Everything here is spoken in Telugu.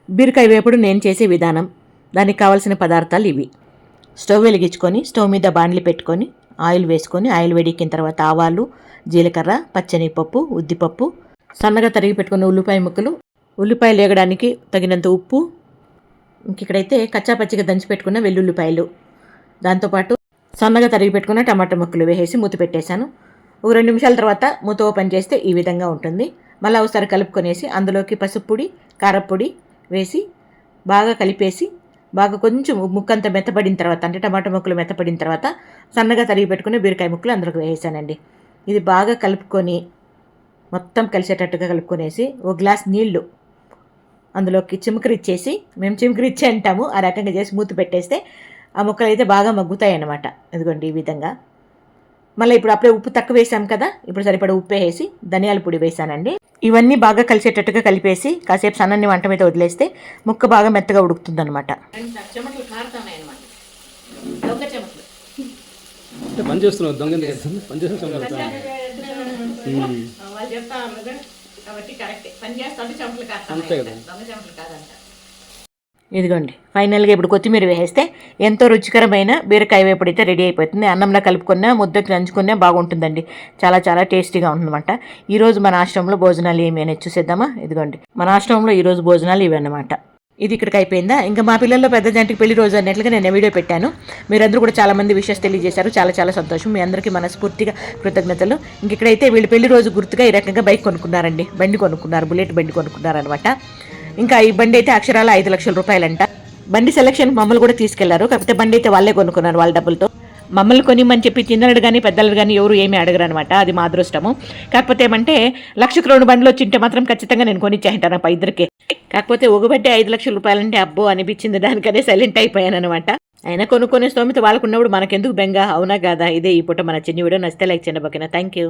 బీరకాయ వేపుడు నేను చేసే విధానం. దానికి కావాల్సిన పదార్థాలు ఇవి. స్టవ్ వెలిగించుకొని స్టవ్ మీద బాండ్లి పెట్టుకొని ఆయిల్ వేసుకొని ఆయిల్ వేడెక్కిన తర్వాత ఆవాలు, జీలకర్ర, పచ్చనిపప్పు, ఉద్దిపప్పు, సన్నగా తరిగి పెట్టుకున్న ఉల్లిపాయ ముక్కలు, ఉల్లిపాయలు వేగడానికి తగినంత ఉప్పు, ఇక్కడైతే కచ్చాపచ్చిగా దంచి పెట్టుకున్న వెల్లుల్లిపాయలు, దాంతోపాటు సన్నగా తరిగి పెట్టుకున్న టమాటా ముక్కలు వేసేసి మూత పెట్టేశాను. ఒక 2 నిమిషాల తర్వాత మూత ఓపెన్ చేస్తే ఈ విధంగా ఉంటుంది. మళ్ళీ ఒకసారి కలుపుకొనేసి అందులోకి పసుపు పొడి, కారపొడి వేసి బాగా కలిపేసి బాగా కొంచెం ముక్కంతా మెత్తపడిన తర్వాత అంటే టమాటా ముక్కలు మెత్తపడిన తర్వాత సన్నగా తరిగి పెట్టుకుని బీరకాయ ముక్కలు అందులోకి వేసానండి. ఇది బాగా కలుపుకొని మొత్తం కలిసేటట్టుగా కలుపుకొనేసి ఒక గ్లాస్ నీళ్లు అందులోకి చిమకరిచ్చేసి, మేము చిమకరిచ్చి అంటాము, ఆ రకంగా చేసి మూత పెట్టేస్తే ఆ ముక్కలు అయితే బాగా మగ్గుతాయి అన్నమాట. ఇదిగోండి ఈ విధంగా. మళ్ళీ ఇప్పుడు అప్పుడే ఉప్పు తక్కువ వేసాం కదా, ఇప్పుడు సరిపడా ఉప్పు వేసి ధనియాల పొడి వేసానండి. ఇవన్నీ బాగా కలిసేటట్టుగా కలిపేసి కాసేపు సన్నని మంట మీద వదిలేస్తే ముక్క బాగా మెత్తగా ఉడుకుతుంది అనమాట. ఇదిగోండి ఫైనల్గా ఇప్పుడు కొత్తిమీర వేసేస్తే ఎంతో రుచికరమైన బీరకాయ వేపుడు అయితే రెడీ అయిపోతుంది. అన్నంలో కలుపుకున్నా ముద్దకి నంచుకున్నా బాగుంటుందండి. చాలా చాలా టేస్టీగా ఉంటుందన్నమాట. ఈరోజు మన ఆశ్రమంలో భోజనాలు ఏమి అనేది చూసేద్దామా. ఇదిగోండి మన ఆశ్రమంలో ఈరోజు భోజనాలు ఇవి అన్నమాట. ఇది ఇక్కడికి అయిపోయిందా. ఇంకా మా పిల్లల్లో పెద్ద జంటికి పెళ్లి రోజు అన్నట్లుగా నేను వీడియో పెట్టాను. మీరందరూ కూడా చాలామంది విషెస్ తెలియజేశారు. చాలా చాలా సంతోషం. మీ అందరికీ మనస్ఫూర్తిగా కృతజ్ఞతలు. ఇంక ఇక్కడైతే వీళ్ళు పెళ్లి రోజు గుర్తుగా ఈ రకంగా బైక్ కొనుక్కున్నారండి. బండి కొనుక్కున్నారు, బుల్లెట్ బండి కొనుక్కున్నారనమాట. ఇంకా ఈ బండి అయితే అక్షరాల 5 లక్షల రూపాయలంట. బండి సెలక్షన్ మమ్మల్ని కూడా తీసుకెళ్లారు. కాకపోతే బండి అయితే వాళ్ళే కొనుక్కున్నారు వాళ్ళ డబ్బులతో. మమ్మల్ని కొనిమని చెప్పి చిన్నలు కానీ పెద్దలు కానీ ఎవరు ఏమీ అడగరు అనమాట. అది మా అదృష్టము. కాకపోతే ఏమంటే 1,00,000 బండ్లు వచ్చింటే మాత్రం ఖచ్చితంగా నేను కొనిచ్చేంటాను ఆ ఇద్దరికి. కాకపోతే ఒక బడ్డే 5 లక్షల రూపాయలంటే అబ్బో అనిపించింది. దానికనే సైలెంట్ అయిపోయాను అనమాట. అయినా కొనుక్కునే స్తోమత వాళ్ళకున్నప్పుడు మనకెందుకు బెంగ, అవునా కదా. ఇదే ఈ పూట మన చిన్న వీడియో. నచ్చితే లైక్ చేయండి. ఓకేనా. Thank you.